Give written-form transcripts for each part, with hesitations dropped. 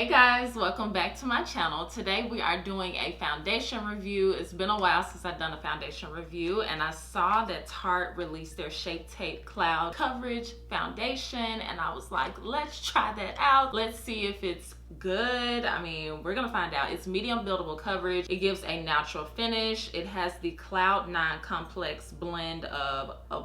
Hey guys, welcome back to my channel. Today we are doing a foundation review. It's been a while since I've done a foundation review, and I saw that Tarte released their Shape Tape Cloud Coverage Foundation, and I was like, let's try that out. Let's see if it's good. I mean, we're gonna find out. It's medium buildable coverage. It gives a natural finish. It has the Cloud 9 complex blend of a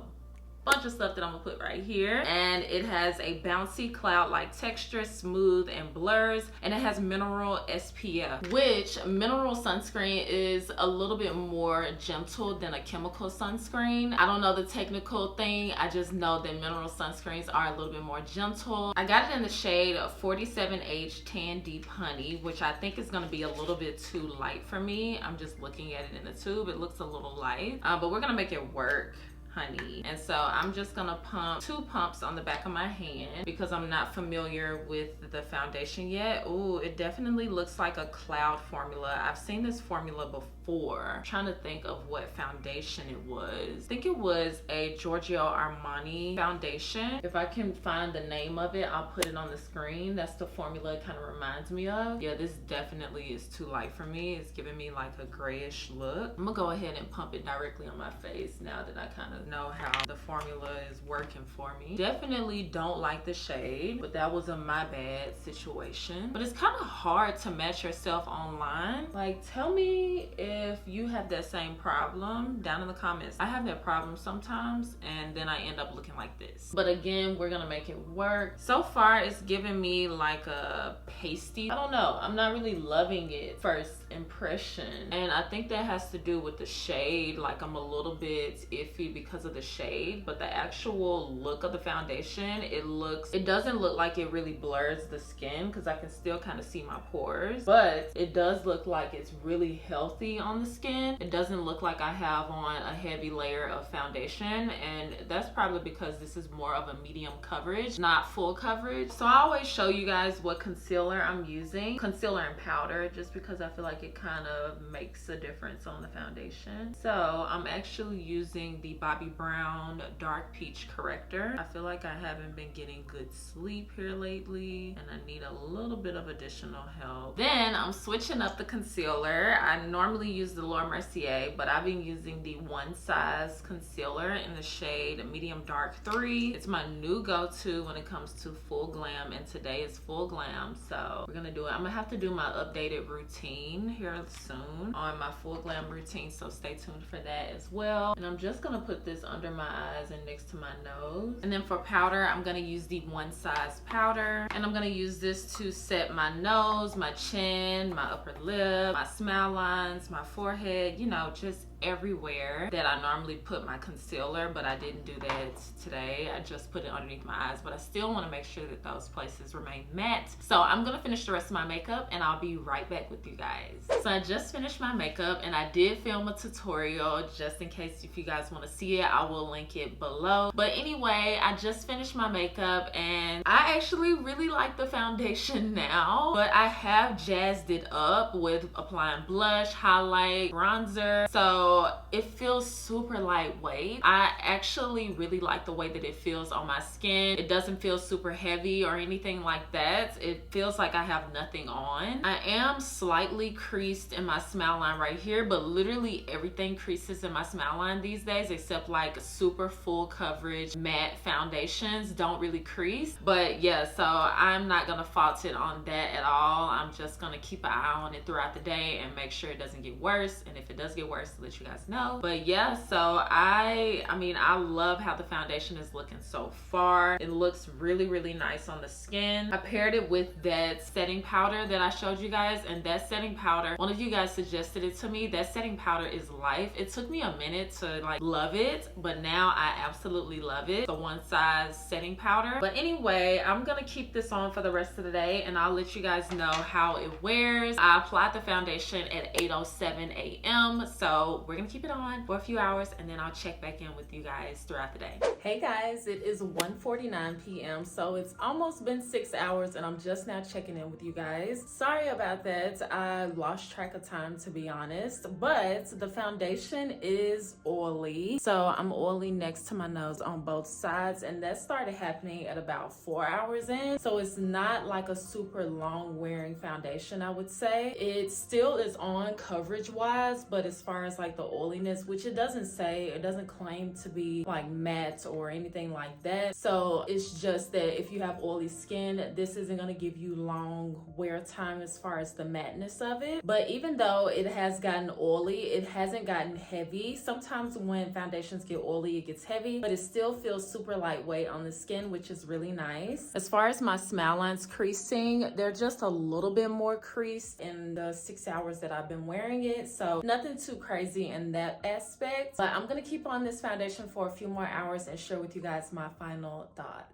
bunch of stuff that I'm gonna put right here, and it has a bouncy cloud-like texture, smooth and blurs, and it has mineral SPF, which mineral sunscreen is a little bit more gentle than a chemical sunscreen. I don't know the technical thing, I just know that mineral sunscreens are a little bit more gentle. I got it in the shade 47H Tan Deep Honey, which I think is gonna be a little bit too light for me. I'm just looking at it in the tube, it looks a little light, but we're gonna make it work, honey. And so I'm just gonna pump 2 pumps on the back of my hand because I'm not familiar with the foundation yet. Oh, it definitely looks like a cloud formula. I've seen this formula before. I'm trying to think of what foundation it was. I think it was a Giorgio Armani foundation. If I can find the name of it, I'll put it on the screen. That's the formula it kind of reminds me of. Yeah, this definitely is too light for me. It's giving me like a grayish look. I'm gonna go ahead and pump it directly on my face now that I kind of know how the formula is working for me. Definitely don't like the shade, but that was a my bad situation. But it's kind of hard to match yourself online. Like, tell me if you have that same problem down in the comments. I have that problem sometimes, and then I end up looking like this. But again, we're gonna make it work. So far, it's giving me like a pasty. I don't know. I'm not really loving it first impression, and I think that has to do with the shade. Like, I'm a little bit iffy because of the shade, but the actual look of the foundation, it doesn't look like it really blurs the skin because I can still kind of see my pores, but it does look like it's really healthy on the skin. It doesn't look like I have on a heavy layer of foundation, and that's probably because this is more of a medium coverage, not full coverage. So I always show you guys what concealer I'm using, concealer and powder, just because I feel like it kind of makes a difference on the foundation. So I'm actually using the Bobbi Brown Dark Peach Corrector. I feel like I haven't been getting good sleep here lately, and I need a little bit of additional help. Then I'm switching up the concealer. I normally use the Laura Mercier, but I've been using the One Size concealer in the shade Medium Dark 3. It's my new go-to when it comes to full glam, and today is full glam, so we're gonna do it. I'm gonna have to do my updated routine here soon on my full glam routine, so stay tuned for that as well. And I'm just gonna put this under my eyes and next to my nose. And then for powder, I'm gonna use the One Size powder, and I'm gonna use this to set my nose, my chin, my upper lip, my smile lines, my forehead, you know, just everywhere that I normally put my concealer, but I didn't do that today. I just put it underneath my eyes, but I still want to make sure that those places remain matte. So I'm gonna finish the rest of my makeup, and I'll be right back with you guys. So I just finished my makeup, and I did film a tutorial just in case if you guys want to see it. I will link it below. But anyway, I just finished my makeup, and I actually really like the foundation now, but I have jazzed it up with applying blush, highlight, bronzer, so it feels super lightweight. I actually really like the way that it feels on my skin. It doesn't feel super heavy or anything like that. It feels like I have nothing on. I am slightly creased in my smile line right here, but literally everything creases in my smile line these days, except like super full coverage matte foundations don't really crease. But yeah, so I'm not gonna fault it on that at all. I'm just gonna keep an eye on it throughout the day and make sure it doesn't get worse, and if it does get worse, let you guys know. But yeah, so I mean, I love how the foundation is looking so far. It looks really, really nice on the skin. I paired it with that setting powder that I showed you guys, and that setting powder, one of you guys suggested it to me. That setting powder is life. It took me a minute to like love it, but now I absolutely love it. The One Size setting powder. But anyway, I'm gonna keep this on for the rest of the day, and I'll let you guys know how it wears. I applied the foundation at 8:07 a.m. so So we're gonna keep it on for a few hours and then I'll check back in with you guys throughout the day. Hey guys, it is 1:49 p.m. so it's almost been 6 hours and I'm just now checking in with you guys. Sorry about that. I lost track of time, to be honest, but the foundation is oily. So I'm oily next to my nose on both sides, and that started happening at about 4 hours in. So it's not like a super long wearing foundation, I would say. It still is on coverage wise, but as far as like the oiliness, which it doesn't say, it doesn't claim to be like matte or anything like that. So it's just that if you have oily skin, this isn't going to give you long wear time as far as the matteness of it. But even though it has gotten oily, it hasn't gotten heavy. Sometimes when foundations get oily, it gets heavy, but it still feels super lightweight on the skin, which is really nice. As far as my smile lines creasing, they're just a little bit more creased in the 6 hours that I've been wearing it. So nothing too crazy in that aspect, but I'm gonna keep on this foundation for a few more hours and share with you guys my final thoughts.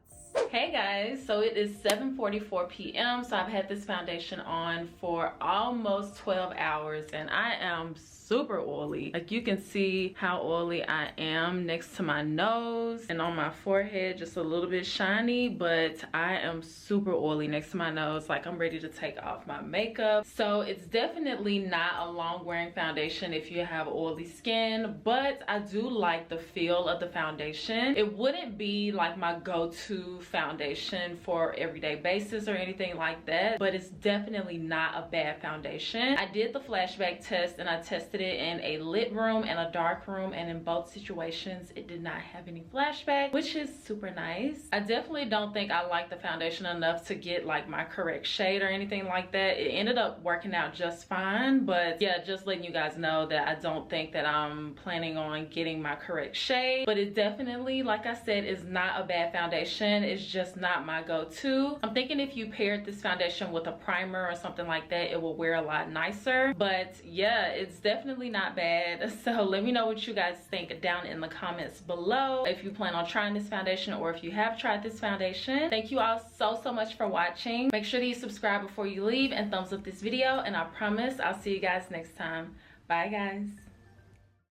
Hey guys, so it is 7:44 p.m. so I've had this foundation on for almost 12 hours and I am super oily. Like, you can see how oily I am next to my nose and on my forehead, just a little bit shiny, but I am super oily next to my nose. Like, I'm ready to take off my makeup. So it's definitely not a long wearing foundation if you have oily skin, but I do like the feel of the foundation. It wouldn't be like my go-to foundation for everyday basis or anything like that, but it's definitely not a bad foundation. I did the flashback test and I tested it in a lit room and a dark room, and in both situations it did not have any flashback, which is super nice. I definitely don't think I like the foundation enough to get like my correct shade or anything like that. It ended up working out just fine, but yeah, just letting you guys know that I don't think that I'm planning on getting my correct shade, but it definitely, like I said, is not a bad foundation. It's just not my go-to. I'm thinking if you paired this foundation with a primer or something like that, it will wear a lot nicer. But yeah, it's definitely not bad. So let me know what you guys think down in the comments below, if you plan on trying this foundation or if you have tried this foundation. Thank you all so much for watching. Make sure that you subscribe before you leave and thumbs up this video, and I promise I'll see you guys next time. Bye guys.